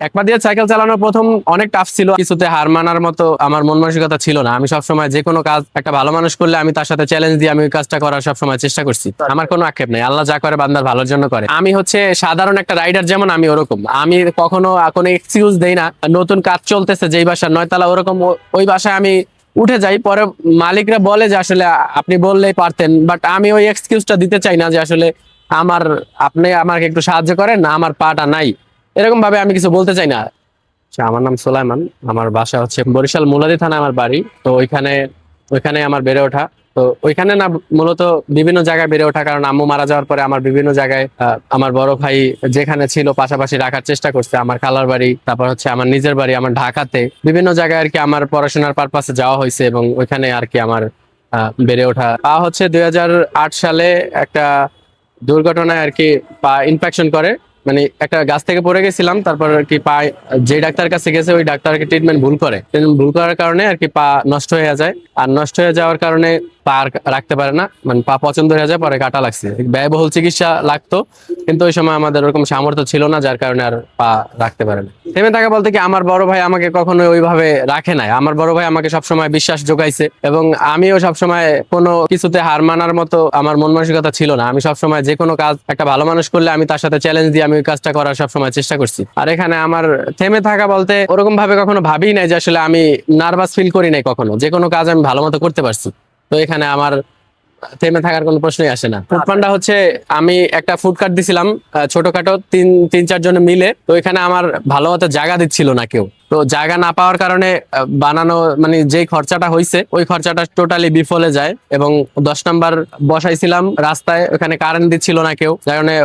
এক পা দিয়ে সাইকেল চালানোর প্রথম অনেক টাফ ছিল, কিছুতে হার মানার মতো আমার মন মানসিকতা ছিল না। আমি সবসময় যে কোনো কাজ একটা ভালো মানুষ করলে আমি তার সাথে চ্যালেঞ্জ দিয়ে আমি ওই কাজটা করার সবসময় চেষ্টা করছি। আমার কোনো আক্ষেপ নেই, আল্লাহ যা করে বান্দার ভালোর জন্য করে। আমি হচ্ছে সাধারণ একটা রাইডার, যেমন আমি ওরকম। আমি কখনো কোনো এক্সকিউজ দেই না। নতুন কাজ চলতেছে যেই বাসার 9 তলা, ওরকম ওই বাসায় আমি উঠে যাই। পরে মালিকরা বলে যে আসলে আপনি বললেই পারতেন, বাট আমি ওই এক্সকিউজটা দিতে চাই না যে আসলে আমার আপনি আমাকে একটু সাহায্য করেন না, আমার পাটা নাই, এরকম ভাবে আমি কিছু বলতে চাই না। আচ্ছা, আমার নাম সোলাইমান। আমার বাসা হচ্ছে বরিশাল মুলাদি থানা আমার বাড়ি। তো ওইখানে ওইখানে আমার বেড়ে ওঠা। তো ওইখানে না, মূলত বিভিন্ন জায়গায় বেড়ে ওঠা, কারণ আম্মু মারা যাওয়ার পরে আমার বিভিন্ন জায়গায় আমার বড় ভাই যেখানে ছিল পাশাপাশি রাখার চেষ্টা করছে। আমার খালার বাড়ি, তারপর হচ্ছে আমার নিজের বাড়ি, আমার ঢাকাতে বিভিন্ন জায়গায় আর কি আমার পড়াশোনার পারপাসে যাওয়া হয়েছে, এবং ওইখানে আর কি আমার বেড়ে ওঠা। হচ্ছে 2008 সালে একটা দুর্ঘটনায় আর কি পা ইনফেকশন করে। মানে একটা গাছ থেকে পড়ে গেছিলাম, তারপর আর কি পা, যে ডাক্তার কাছে গেছে ওই ডাক্তারকে ট্রিটমেন্ট ভুল করে, ভুল করার কারণে আর কি পা নষ্ট হয়ে যায়। আর নষ্ট হয়ে যাওয়ার কারণে পা আর রাখতে পারে না, মানে পা পছন্দ হয়ে যায়, পরে কাটা লাগছে। ব্যয়বহুল চিকিৎসা লাগতো, কিন্তু ওই সময় আমাদের ওরকম সামর্থ্য ছিল না, যার কারণে আর পা রাখতে পারে না। থেমে থাকা বলতে কি, আমার বড় ভাই আমাকে কখনো ওইভাবে রাখে নাই। আমার বড় ভাই আমাকে সবসময় বিশ্বাস যোগাইছে, এবং আমিও সবসময় কোনো কিছুতে হার মানার মতো আমার মন মানসিকতা ছিল না। আমি সবসময় যে কোনো কাজ একটা ভালো মানুষ করলে আমি তার সাথে চ্যালেঞ্জ দিয়ে আমি ওই কাজটা করার সবসময় চেষ্টা করছি। আর এখানে আমার থেমে থাকা বলতে ওরকম ভাবে কখনো ভাবি নাই যে আসলে আমি নার্ভাস ফিল করি নাই কখনো, যে কোনো কাজ আমি ভালো মতো করতে পারছি। তো এখানে আমার থেমে থাকার কোনো প্রশ্নই আসে না। ফুড পান্ডা হচ্ছে, আমি একটা ফুড কার্ট দিছিলাম ছোটখাটো, তিন তিন চার জনে মিলে। তো এখানে আমার ভালো মতো জায়গা দিচ্ছিল না কেউ। তো জায়গা না পাওয়ার কারণে বানানো, মানে যেই খরচাটা হয়েছে ওই খরচাটা টোটালি বিফলে যায়। এবং 10 নাম্বার বসাইছিলাম রাস্তায়, ওখানে কারেন্ট দিচ্ছিল না কেউ, যার কারণে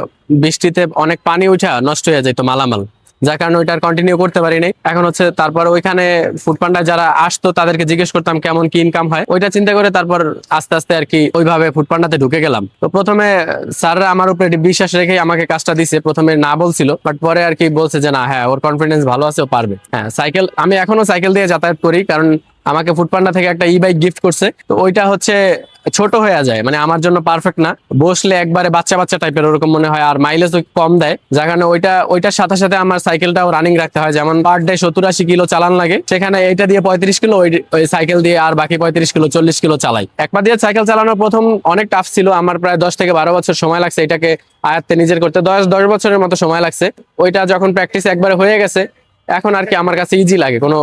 বৃষ্টিতে অনেক পানি উঠা নষ্ট হয়ে যেত মালামাল, যার কারণে ওইটার কন্টিনিউ করতে পারিনি। এখন হচ্ছে তারপর ওইখানে ফুড পান্ডা যারা আসতো তাদেরকে জিজ্ঞেস করতাম কেমন কি ইনকাম হয়, ওইটা চিন্তা করে তারপর আস্তে আস্তে আর কি ওইভাবে ফুড পান্ডাতে ঢুকে গেলাম। তো প্রথমে স্যাররা আমার উপরে বিশ্বাস রেখে আমাকে কাজটা দিছে। প্রথমে না বলছিল, বাট পরে আর কি বলছে যে না, হ্যাঁ ওর কনফিডেন্স ভালো আছে, ও পারবে। হ্যাঁ, সাইকেল, আমি এখনো সাইকেল দিয়ে যাতায়াত করি, কারণ আমাকে ফুড পান্ডা থেকে একটা ই বাইক গিফট করছে। তো ওইটা হচ্ছে ছোট হয়ে যায়, মানে আমার জন্য পারফেক্ট না, বসলে একবারে বাচ্চা বাচ্চা টাইপের ওরকম মনে হয়, আর মাইলেজ কম দেয়, যার কারণে ওইটার সাথে সাথে আমার সাইকেলটাও রানিং রাখতে হয়। যেমন পার ডে 70-80 কিলো চালান লাগে, সেখানে এটা দিয়ে 35 কিলো, ওই সাইকেল দিয়ে আর বাকি 35 কিলো 40 কিলো চালাই। এক পা দিয়ে সাইকেল চালানোর প্রথম অনেক টাফ ছিল। আমার প্রায় 10 থেকে 12 বছর সময় লাগছে এটাকে আয়ত্তে নিজের করতে, 10 বছরের মতো সময় লাগছে। ওইটা যখন প্র্যাকটিস একবারে হয়ে গেছে, এখন আর কি আমার কাছে ইজি লাগে, কোনো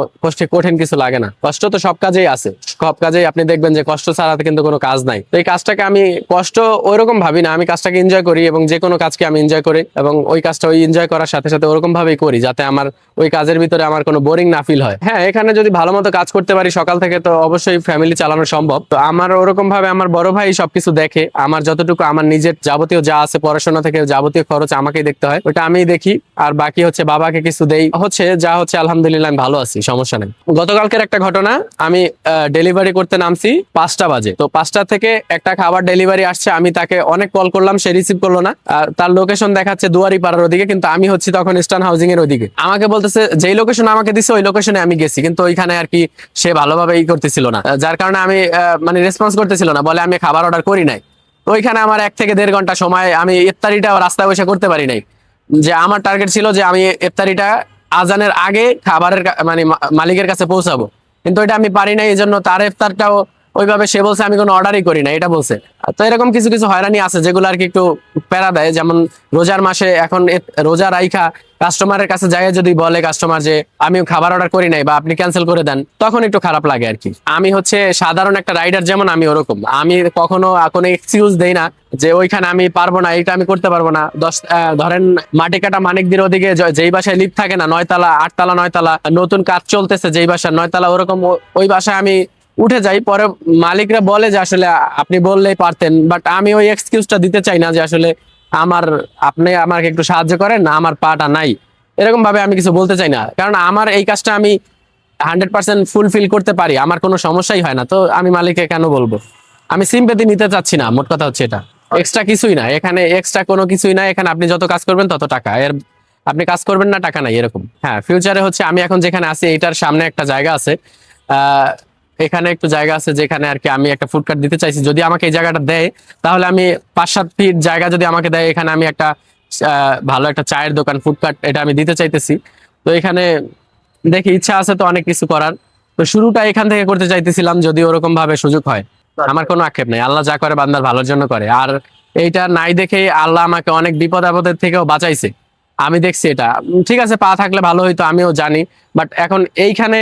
কঠিন কিছু লাগে না। কষ্ট তো সব কাজেই আছে, সব কাজেই আপনি দেখবেন যে কষ্ট ছাড়াতে কিন্তু কোনো কাজ নাই। তো এই কাজটাকে আমি কষ্ট ওইরকম ভাবি না, আমি কাজটাকে এনজয় করি, এবং যে কোনো কাজকে আমি এনজয় করি, এবং ওই কাজটা ওই এনজয় করার সাথে সাথে ওরকম ভাবেই করি যাতে আমার ওই কাজের ভিতরে আমার কোনো বোরিং না ফিল হয়। হ্যাঁ, এখানে যদি ভালো মতো কাজ করতে পারি সকাল থেকে, তো অবশ্যই ফ্যামিলি চালানো সম্ভব। তো আমার ওরকম ভাবে আমার বড় ভাই সবকিছু দেখে, আমার যতটুকু আমার নিজের যাবতীয় যা আছে পড়াশোনা থেকে যাবতীয় খরচ আমাকেই দেখতে হয়, ওটা আমিই দেখি। আর বাকি হচ্ছে বাবাকে কিছু দেই, হচ্ছে যা হচ্ছে আলহামদুলিল্লাহ আমি ভালো আছি, সমস্যা নেই। গতকালকের একটা ঘটনা, আমি ডেলিভারি করতে নামছি 5টা বাজে। তো 5টা থেকে একটা খাবার ডেলিভারি আসছে, আমি তাকে অনেক কল করলাম, সে রিসিভ করলো না। তার লোকেশন দেখাচ্ছে দুয়ারিপাড়ার ওদিকে, কিন্তু আমি হচ্ছি তখন ইস্টার্ন হাউজিং এর ওদিকে। আমাকে বলতেছে যেই লোকেশন আমাকে দিছে ওই লোকেশনে আমি গেছি, কিন্তু ওইখানে আর কি সে ভালোভাবে ই করতেছিল না, যার কারণে আমি মানে রেসপন্স করতেছিল না, বলে আমি খাবার অর্ডার করি নাই। তো ওইখানে আমার 1 থেকে 1.5 ঘন্টা সময়, আমি ইফতারিটা রাস্তায় বসে করতে পারি নাই। যে আমার টার্গেট ছিল যে আমি ইফতারিটা আজানের আগে খাবারের মানে মালিকের কাছে পৌঁছাবো, কিন্তু এটা আমি পারি নাই। এই জন্য তার ইফতারটাও ওইভাবে, সে বলছে আমি কোনো অর্ডারই করি না, এটা বলছে। তো এরকম কিছু কিছু হয়রানি আছে যেগুলো আর কি একটু প্যারা দেয়। যেমন রোজার মাসে এখন রোজা রাইখা কাস্টমারের কাছে যায়, যদি বলে কাস্টমার যে আমি খাবার অর্ডার করি নাই বা আপনি ক্যান্সেল করে দেন, তখন একটু খারাপ লাগে আর কি। আমি হচ্ছে সাধারণ একটা রাইডার, যেমন আমি ওরকম। আমি কখনো কোনো এক্সকিউজ দেই না যে ওইখানে আমি পারবো না, এটা আমি করতে পারবো না। ধরেন মাটিকাটা মানিকদির ওদিকে যেই বাসায় লিফট থাকে না, 9 তলা 8 তলা 9 তলা, নতুন কাজ চলতেছে যেই বাসার 9 তলা, ওরকম ওই বাসায় আমি উঠে যাই। পরে মালিকরা বলে যে আসলে আপনি বললেই পারতেন, বাট আমি ওই এক্সকিউজটা দিতে চাই না যে আসলে আমার আপনি আমাকে একটু সাহায্য করেন না, আমার পাটা নাই, এরকম ভাবে আমি কিছু বলতে চাই না। কারণ আমার এই কাজটা আমি 100% ফুলফিল করতে পারি, আমার কোনো সমস্যাই হয় না। তো আমি মালিককে কেন বলবো? আমি সিম্পেথি নিতে চাচ্ছি না, মোট কথা হচ্ছে এটা। এক্সট্রা কিছুই না এখানে, এক্সট্রা কোনো কিছুই না এখানে। আপনি যত কাজ করবেন তত টাকা, এর আপনি কাজ করবেন না, টাকা নাই, এরকম। হ্যাঁ, ফিউচারে হচ্ছে আমি এখন যেখানে আছি এটার সামনে একটা জায়গা আছে, আহ এখানে একটু জায়গা আছে যেখানে আর কি আমি একটা ফুড কার্ট দিতে চাইছি। যদি আমাকে এই জায়গাটা দেয়, তাহলে আমি 5-7 ফিট জায়গা যদি আমাকে দেয়, এখানে আমি একটা ভালো একটা চায়ের দোকান, ফুড কার্ট, এটা আমি দিতে চাইতেছি। তো এখানে দেখি ইচ্ছা আছে তো অনেক কিছু করার। তো শুরুটা এখান থেকে করতে চাইতেছিলাম, যদি ওরকম ভাবে সুযোগ হয়। আমার কোনো আক্ষেপ নেই, আল্লাহ যা করে বান্দার ভালোর জন্য করে। আর এইটা নাই দেখেই আল্লাহ আমাকে অনেক বিপদ আপদের থেকেও বাঁচাইছে। আমি দেখছি এটা ঠিক আছে, পা থাকলে ভালো হইতো, আমিও জানি। বাট এখন এইখানে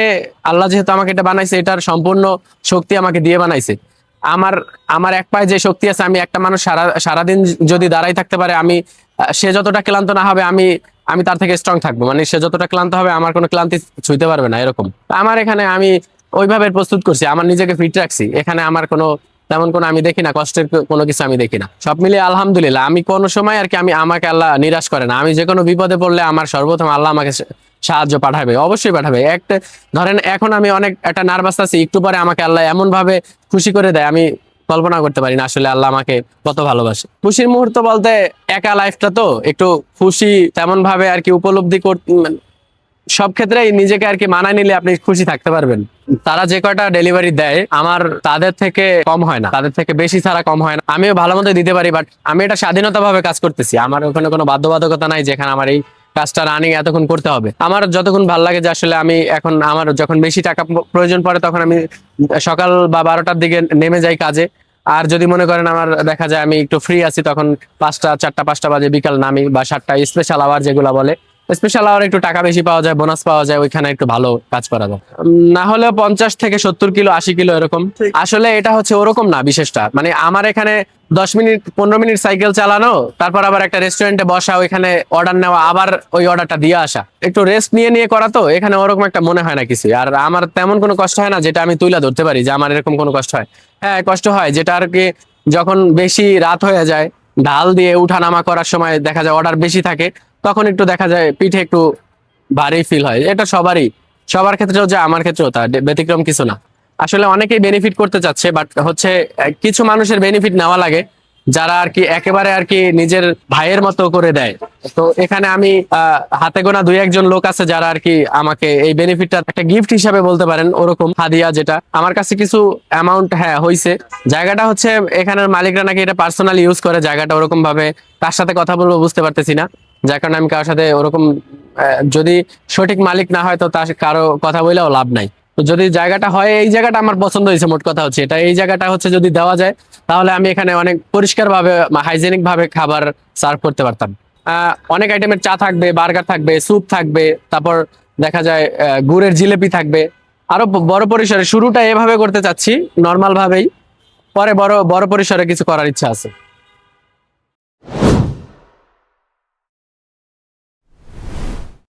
আল্লাহ যেহেতু আমাকে এটা বানাইছে, এটার সম্পূর্ণ শক্তি আমাকে দিয়ে বানাইছে। আমার আমার এক পায়ে যে শক্তি আছে, আমি একটা মানুষ সারাদিন যদি দাঁড়াই থাকতে পারে, আমি সে যতটা ক্লান্ত না হবে, আমি আমি তার থেকে স্ট্রং থাকবো। মানে সে যতটা ক্লান্ত হবে, আমার কোনো ক্লান্তি ছুঁইতে পারবে না, এরকম। আমার এখানে আমি ওইভাবে প্রস্তুত করছি, আমার নিজেকে ফিট রাখছি। এখানে আমার কোনো তেমন কোনো আমি দেখি না, কষ্টের কোনো কিছু আমি দেখি না। সব মিলিয়ে আলহামদুলিল্লাহ, আমি কোনো সময় আর কি আমাকে আল্লাহ নিরাশ করে না। আমি যে কোনো বিপদে পড়লে আমার সর্বপ্রথম আল্লাহ আমাকে সাহায্য পাঠাবে, অবশ্যই পাঠাবে। একটা ধরেন এখন আমি অনেক একটা নার্ভাস আছি, একটু পরে আমাকে আল্লাহ এমন ভাবে খুশি করে দেয়, আমি কল্পনা করতে পারি না আসলে আল্লাহ আমাকে কত ভালোবাসে। খুশির মুহূর্ত বলতে একা লাইফটা তো একটু খুশি তেমন ভাবে আর কি উপলব্ধি করতে, সব ক্ষেত্রেই নিজেকে আর কি মানায় নিলে আপনি খুশি থাকতে পারবেন। তারা যে কয়টা ডেলিভারি দেয় আমার তাদের থেকে কম হয় না, তাদের থেকে বেশি ছাড়া কম হয় না। আমিও ভালো মতো দিতে পারি, বাট আমি এটা স্বাধীনতা ভাবে কাজ করতেছি। আমার ওখানে কোনো বাধ্যবাধকতা নাই যেখানে আমার এই কাজটা রানিং এতক্ষণ করতে হবে। আমার যতক্ষণ ভালো লাগে, যে আসলে আমি এখন আমার যখন বেশি টাকা প্রয়োজন পড়ে, তখন আমি সকাল বা 12টার দিকে নেমে যাই কাজে। আর যদি মনে করেন আমার দেখা যায় আমি একটু ফ্রি আছি, তখন 5টা 4টা 5টা বাজে বিকাল নামি, বা 7টা স্পেশাল আওয়ার যেগুলো বলে, স্পেশাল আওয়ার একটু টাকা বেশি পাওয়া যায়, বোনাস পাওয়া যায়, ওইখানে একটু ভালো কাজ করা যায়। না হলেও 50 থেকে 70 কিলো 80 কিলো এরকম। আসলে এটা হচ্ছে ওরকম না বিশেষটা, মানে আমার এখানে 10 মিনিট 15 মিনিট সাইকেল চালানো, তারপর আবার একটা রেস্টুরেন্টে বসা, ওইখানে অর্ডার নেওয়া, আবার ওই অর্ডারটা দিয়ে আসা, একটু রেস্ট নিয়ে নিয়ে করা, তো এখানে ওরকম একটা মনে হয় না কিছু। আর আমার তেমন কোনো কষ্ট হয় না যেটা আমি তুলে ধরতে পারি যে আমার এরকম কোনো কষ্ট হয়। হ্যাঁ, কষ্ট হয় যেটা আর কি, যখন বেশি রাত হয়ে যায়, ঢাল দিয়ে উঠানামা করার সময় দেখা যায় অর্ডার বেশি থাকে, তখন একটু দেখা যায় পিঠে একটু ভারী ফিল হয়। এটা সবার ক্ষেত্রেও, যে আমার ক্ষেত্রেও তা ব্যতিক্রম কিছু না। আসলে অনেকেই বেনিফিট করতে চাচ্ছে, বাট হচ্ছে কিছু মানুষের বেনিফিট নেওয়া লাগে, যারা আর কি একেবারে আর কি নিজের ভাইয়ের মতো করে দেয়। তো এখানে আমি হাতে গোনা 2-1 জন লোক আছে যারা আর কি আমাকে এই বেনিফিটটা একটা গিফট হিসাবে বলতে পারেন, ওরকম হাদিয়া, যেটা আমার কাছে কিছু অ্যামাউন্ট হ্যাঁ হয়েছে। জায়গাটা হচ্ছে এখানের মালিকরা নাকি এটা পার্সোনালি ইউজ করে জায়গাটা, ওরকম ভাবে কার সাথে কথা বলবো বুঝতে পারতেছি না, যার কারণে আমি কারোর সাথে ওরকম যদি সঠিক মালিক না হয়, তো তার কারো কথা বললেও লাভ নাই। তো যদি জায়গাটা হয়, এই জায়গাটা আমার পছন্দ হয়েছে, মোট কথা হচ্ছে এটা, এই জায়গাটা হচ্ছে যদি দেওয়া যায়, তাহলে আমি এখানে অনেক পরিষ্কার ভাবে হাইজেনিক ভাবে খাবার সার্ভ করতে পারতাম। অনেক আইটেমের চা থাকবে, বার্গার থাকবে, স্যুপ থাকবে, তারপর দেখা যায় গুড়ের জিলেপি থাকবে। আরো বড় পরিসরে শুরুটা এভাবে করতে চাচ্ছি, নর্মাল ভাবেই, পরে বড় বড় পরিসরে কিছু করার ইচ্ছা আছে।